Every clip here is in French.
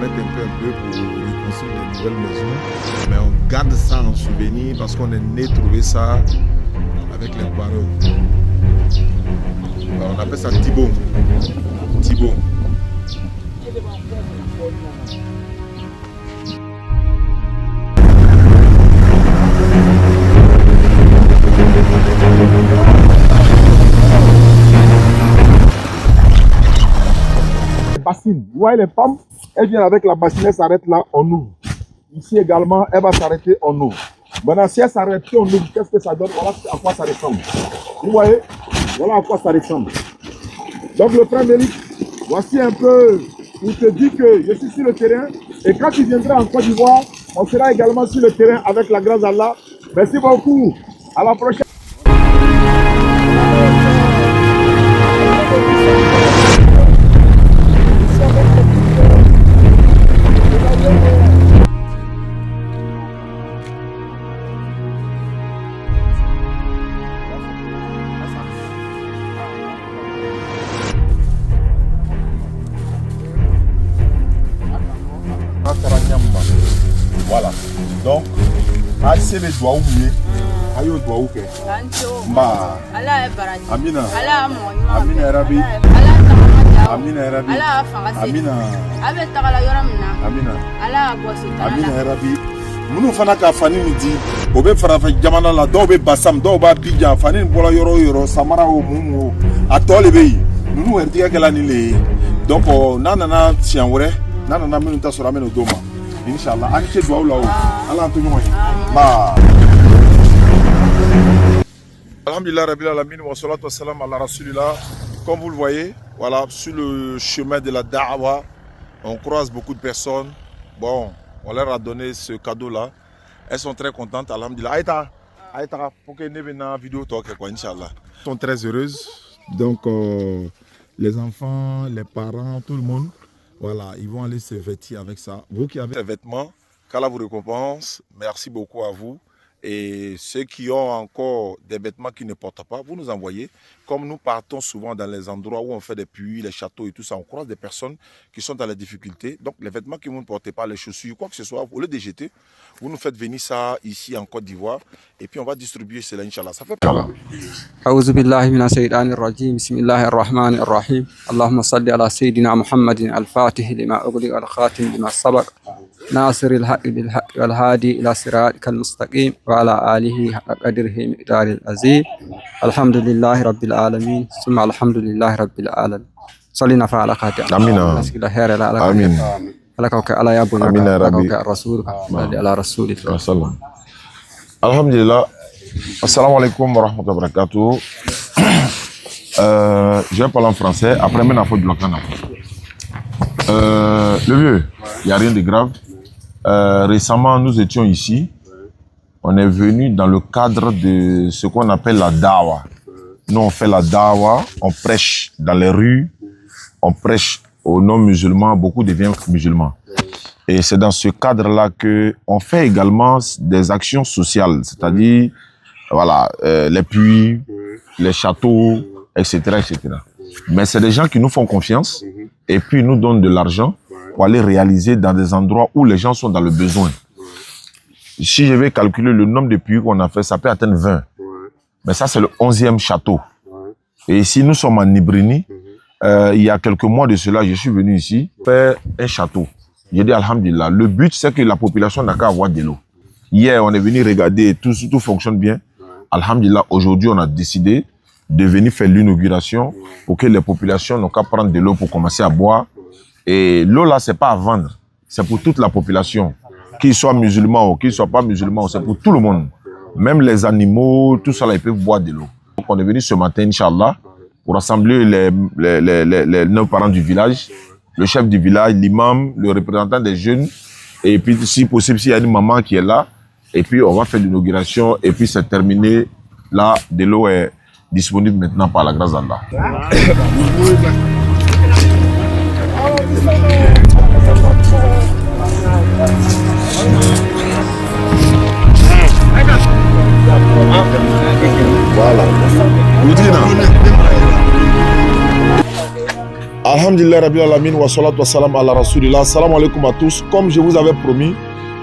s'arrête un peu pour reconstruire de nouvelles maisons. Mais on garde ça en souvenir parce qu'on est né trouver ça avec les parents. On appelle ça Thibaut. Thibaut. Bassine. Vous voyez les femmes, elles viennent avec la bassine, elles s'arrêtent là, on ouvre. Ici également, elle va s'arrêter, on ouvre. Maintenant, si elle s'arrête, on ouvre, qu'est-ce que ça donne? Voilà à quoi ça ressemble. Vous voyez? Voilà à quoi ça ressemble. Donc le frère Mélite, voici un peu, il te dit que je suis sur le terrain, et quand tu viendras en Côte d'Ivoire, on sera également sur le terrain avec la grâce d'Allah. Merci beaucoup. À la prochaine. Voilà. Donc, assez les doigts oubliés. Ayo doigts oubliés. Bah. Amina. Amina Rabi. Amina Rabi. Amina. Amina. Amina Rabi. Munu fana ka fani ni di. Obe farafa jamana la do be basam do ba bija fani bola yoro yoro samara o mumu. Atole be. Munu ertiga kala ni le. Donc nanana tianwre, nanana minu ta sura meno doma. Inch'Allah, Anche Douaoula, Allah Antonio. Alhamdulillah, Rabbil Alamin, wa salatu wa salam ala Rasulillah. Comme vous le voyez, voilà, sur le chemin de la Da'wa, on croise beaucoup de personnes. Bon, on leur a donné ce cadeau-là. Elles sont très contentes, Alhamdulillah. Aïta, pour que nous venions vidéo, Inch'Allah. Elles sont très heureuses. Donc, les enfants, les parents, tout le monde. Voilà, ils vont aller se vêtir avec ça. Vous qui avez des vêtements, qu'Allah vous récompense. Merci beaucoup à vous. Et ceux qui ont encore des vêtements qui ne portent pas, vous nous envoyez. Comme nous partons souvent dans les endroits où on fait des puits, les châteaux et tout ça, on croise des personnes qui sont dans les difficultés. Donc les vêtements que vous ne portez pas, les chaussures, quoi que ce soit, vous les déjetez. Vous nous faites venir ça ici en Côte d'Ivoire. Et puis on va distribuer cela, Inch'Allah. Ça fait plaisir. أعوذ بالله من الشيطان الرجيم بسم الله الرحمن الرحيم اللهم صل على سيدنا محمد الفاتح لما أغلق الخاتم لما سبق ناصر الحق بالحق والهادي إلى صراطك المستقيم وعلى آله حق قدره مقدار العظيم الحمد لله رب العالمين ثم الحمد لله رب العالمين صلينا على خاتم آمين آمين لك على يا ابو آمين يا ربي الرسول على رسول الله Alhamdulillah. Assalamu alaikum wa rahmatullahi wa barakatuh. Je vais parler en français. Après, maintenant, il faut du local. Le vieux, il n'y a rien de grave. Récemment, nous étions ici. On est venu dans le cadre de ce qu'on appelle la dawa. Nous, on fait la dawa, on prêche dans les rues, on prêche aux non-musulmans, beaucoup deviennent musulmans. Et c'est dans ce cadre-là qu'on fait également des actions sociales, c'est-à-dire voilà, les puits, les châteaux, etc., etc. Mais c'est des gens qui nous font confiance et puis nous donnent de l'argent pour aller réaliser dans des endroits où les gens sont dans le besoin. Si je vais calculer le nombre de puits qu'on a fait, ça peut atteindre 20. Mais ça, c'est le 11e château. Et ici, nous sommes en Ibrini. Il y a quelques mois de cela, je suis venu ici faire un château. J'ai dit Alhamdulillah. Le but, c'est que la population n'a qu'à avoir de l'eau. Hier, on est venu regarder, tout fonctionne bien. Alhamdulillah, aujourd'hui, on a décidé de venir faire l'inauguration pour que les populations n'ont qu'à prendre de l'eau pour commencer à boire. Et l'eau là, c'est pas à vendre. C'est pour toute la population. Qu'ils soient musulmans ou qu'ils ne soient pas musulmans, c'est pour tout le monde. Même les animaux, tout ça là, ils peuvent boire de l'eau. Donc, on est venu ce matin, Inch'Allah, pour rassembler les 9 parents du village, le chef du village, l'imam, le représentant des jeunes, et puis si possible, s'il y a une maman qui est là, et puis on va faire l'inauguration, et puis c'est terminé. Là, de l'eau est disponible maintenant par la grâce d'Allah. Voilà. Alhamdulillah. Alhamdulillah Rabbil Alamin wa salatu wa salam ala Rasulillah. Salam alaikum à tous. Comme je vous avais promis,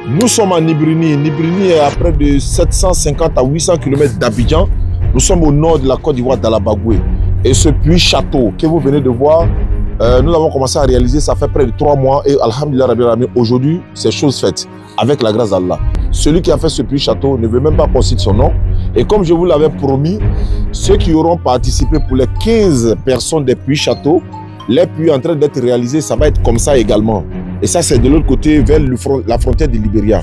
nous sommes à Nibrini. Nibrini est à près de 750 à 800 km d'Abidjan. Nous sommes au nord de la Côte d'Ivoire, dans la Bagoué. Et ce puits château que vous venez de voir, nous avons commencé à réaliser, ça fait près de 3 mois. Et Alhamdulillah Rabbil Alamin, aujourd'hui, c'est chose faite, avec la grâce d'Allah. Celui qui a fait ce puits château ne veut même pas qu'on cite son nom. Et comme je vous l'avais promis, ceux qui auront participé pour les 15 personnes des puits châteaux, les puits en train d'être réalisés, ça va être comme ça également. Et ça, c'est de l'autre côté, vers la frontière du Libéria.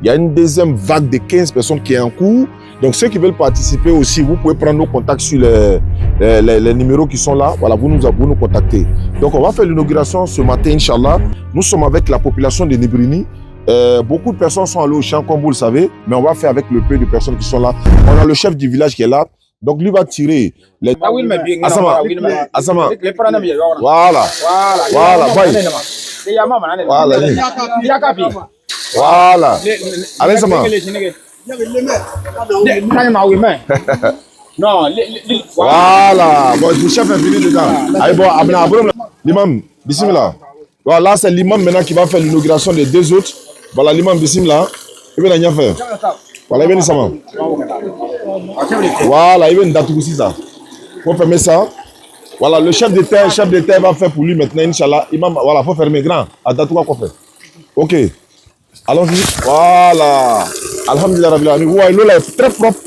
Il y a une deuxième vague de 15 personnes qui est en cours. Donc, ceux qui veulent participer aussi, vous pouvez prendre nos contacts sur les numéros qui sont là. Voilà, vous nous contactez. Donc, on va faire l'inauguration ce matin, Inch'Allah. Nous sommes avec la population de Nibrini. Beaucoup de personnes sont allées au champ, comme vous le savez. Mais on va faire avec le peu de personnes qui sont là. On a le chef du village qui est là. Donc, lui va tirer les... Asama. Voilà. Voilà. Voilà. Allez, Sama. Voilà. Bon, le chef est venu dedans. Allez, bon, l'imam, bismillah. Voilà, c'est l'imam maintenant qui va faire l'inauguration des deux autres. Voilà, l'imam, bismillah. Il va rien faire. Voilà, il vient de Sama. Voilà, il vient de Datougou ça. Faut fermer ça. Voilà, le chef de terre va faire pour lui maintenant, Inch'Allah. Imam, voilà, faut fermer grand. À Datougou, quoi faire. Ok. Allons-y. Voilà. Alhamdulillah Rabbil Alamin. Ouais, l'eau là est très propre.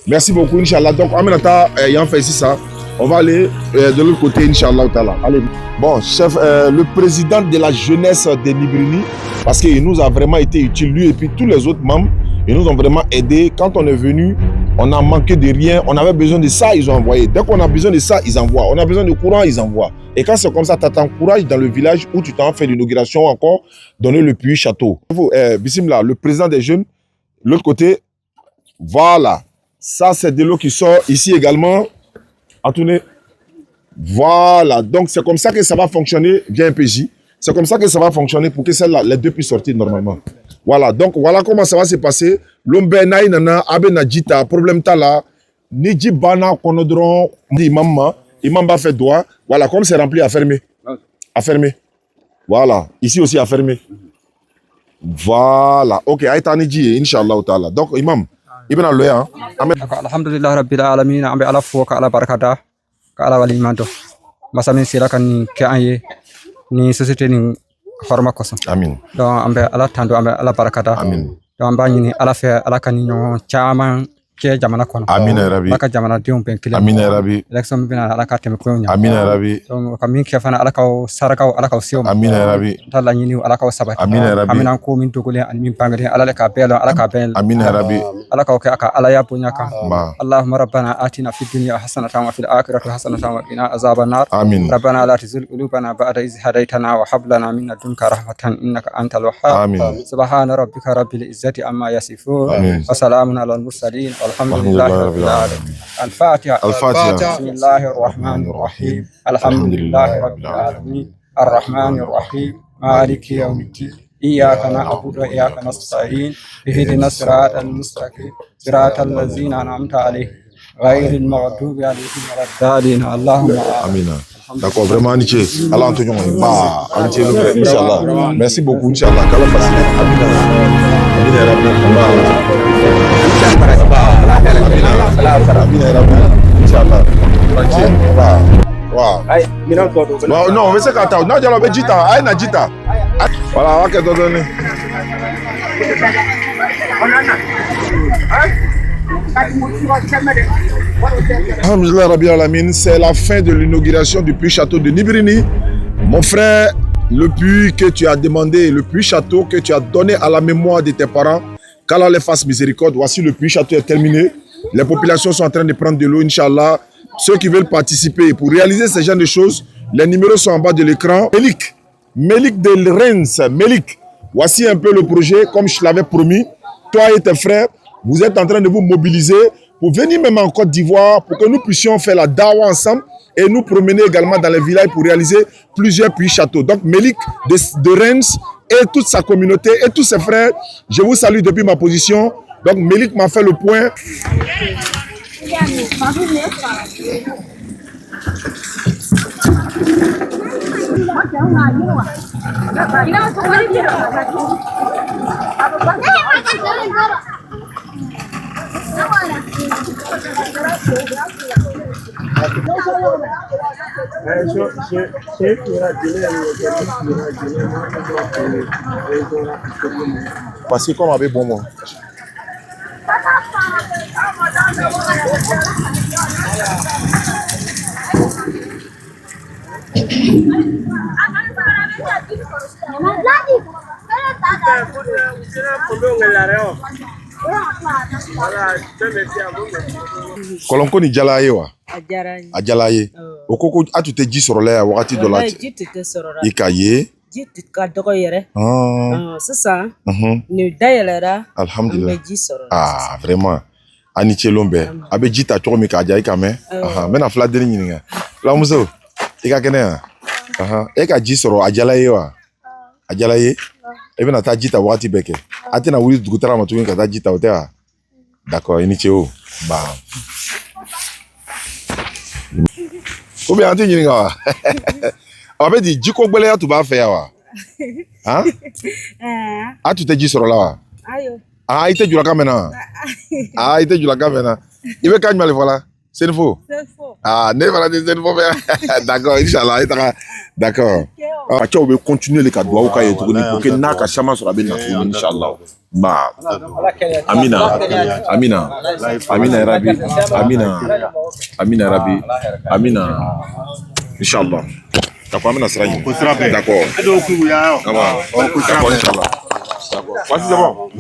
Merci beaucoup, Inch'Allah. Donc, en même temps, ayant fait ici ça, on va aller de l'autre côté, Inch'Allah. Allez. Bon, chef, le président de la jeunesse de Nibrini, parce qu'il nous a vraiment été utile, lui et puis tous les autres membres, ils nous ont vraiment aidés. Quand on est venu, on a manqué de rien. On avait besoin de ça, ils ont envoyé. Dès qu'on a besoin de ça, ils envoient. On a besoin de courant, ils envoient. Et quand c'est comme ça, tu t'encourages dans le village où tu t'en fais l'inauguration encore, donner le puits château. Bismillah, le président des jeunes, l'autre côté, voilà. Ça, c'est de l'eau qui sort ici également. À tourner. Voilà. Donc, c'est comme ça que ça va fonctionner. Viens un peu ici. C'est comme ça que ça va fonctionner pour que celle-là, les deux puissent sortir normalement. Voilà. Donc, voilà comment ça va se passer. L'ombe naï nana, abe na jita, problème tala, niji bana konodron, di imam va faire droit. Voilà, comme c'est rempli, à fermer. À fermer. Voilà. Ici aussi, à fermer. Voilà. Ok, aïta niji, Inch'Allah ta'ala. Donc, imam, ibn al-Loya. Alhamdulillah Rabbil Alamin, ambe ala foka ala barakata, ka ala walimando. Masamin sirakan ni kaaye, ni société ni horma koso. Amin. Donc, ambe ala tando, ambe ala barakata. Amin. Donc, ambe ni ala fe ala kanino chaman ke jamana kono. Amin Rabbi. Maka jamana diom ben kile. Amin Rabbi. Election bina ala katem ko nya. Amin Rabbi. Donc, kamin ke fana ala ka saraka ala ka siom. Amin Rabbi. Tala nyini ala ka sabati. Amin Rabbi. Amin ko min to gole an min pangade ala ka belo ala ka bel. Amin Rabbi. ala ka ke aka ala ya punya ka. Ma. Allahumma rabbana atina fid dunya hasanatan wa fil akhirati hasanatan wa qina azaban nar. Amin. ربنا لا تزغ قلوبنا بعد إذ هديتنا وهب لنا من لدنك رحمة إنك أنت الوهاب آمين. سبحان ربك رب العزة عما يصفون آمين. وسلام على المرسلين والحمد لله رب العالمين. الفاتحة. بسم الله الرحمن الرحيم الحمد لله رب العالمين الرحمن الرحيم مالك يوم الدين إياك نعبد وإياك نستعين اهدنا الصراط المستقيم صراط الذين أنعمت عليهم غير المغضوب عليهم ولا الضالين اللهم Amin. D'accord, vraiment, Aniché. Allah, Antonio, Aniché, Inch'Allah. Merci beaucoup, Inch'Allah. Qu'Allah fasse. Amin. Amin. Inch'Allah. Tranquille. Wow. Non, on va se faire. Non, je vais dire, aïe, na jita. Voilà, on va te donner. Alhamdulillah Rabbil Alamin, c'est la fin de l'inauguration du puits château de Nibrini. Mon frère, le puits que tu as demandé, le puits château que tu as donné à la mémoire de tes parents, qu'Allah les fasse miséricorde. Voici, le puits château est terminé. Les populations sont en train de prendre de l'eau, Inch'Allah. Ceux qui veulent participer pour réaliser ce genre de choses, les numéros sont en bas de l'écran. Melik de Reims, Melik. Voici un peu le projet, comme je l'avais promis. Toi et tes frères, vous êtes en train de vous mobiliser pour venir même en Côte d'Ivoire, pour que nous puissions faire la dawa ensemble et nous promener également dans les villages pour réaliser plusieurs puits châteaux. Donc Melik de Reims et toute sa communauté et tous ses frères, je vous salue depuis ma position. Donc Melik m'a fait le point. Parce que comme avec bon mot. Kolonko ni jala ye wa? A jala ye. O ko ko a tu tɛ ji sɔrɔ la yan wagati dɔ la. Ji tɛ sɔrɔ la. I ka ye. Ji ka dɔgɔ yɛrɛ. Sisan ni dayɛlɛra. Alhamdulillah. An bɛ ji sɔrɔ. Ah vraiment. A ni ce lon bɛɛ. A bɛ ji ta cogo min k'a ja i kan mɛn. N bɛna filadenni ɲininka. Filamuso i ka kɛnɛ yan. E ka ji sɔrɔ a jala ye wa? A jala ye? E bɛna taa ji ta wagati bɛɛ kɛ. A tɛna wuli dugutara ma tuguni ka taa ji ta o tɛ wa? D'accord i ni ce o. Ba. Ou bien an tɛ ɲininka wa? A bɛ di jiko gbɛlɛya tun b'a fɛ yan wa? A tun tɛ ji sɔrɔ la wa? I tɛ julakan mɛn na? I tɛ julakan mɛn na. I bɛ kan jumɛn de fɔ la? Senifo? Ne fana tɛ Senifo fɛ. D'accord Inch'Allah i taga. D'accord. Cɛw bɛ continuer le ka dugawu k'a ye tuguni pour que n'a ka caman sɔrɔ a bɛ na tuguni Inch'Allah. Ba. Amina. Amina. Amina Rabi. Amina. Amina Rabi. Amina. Inch'Allah. D'accord, amina sira ɲini. D'accord. D'accord Inch'Allah. D'accord. Voici c'est bon.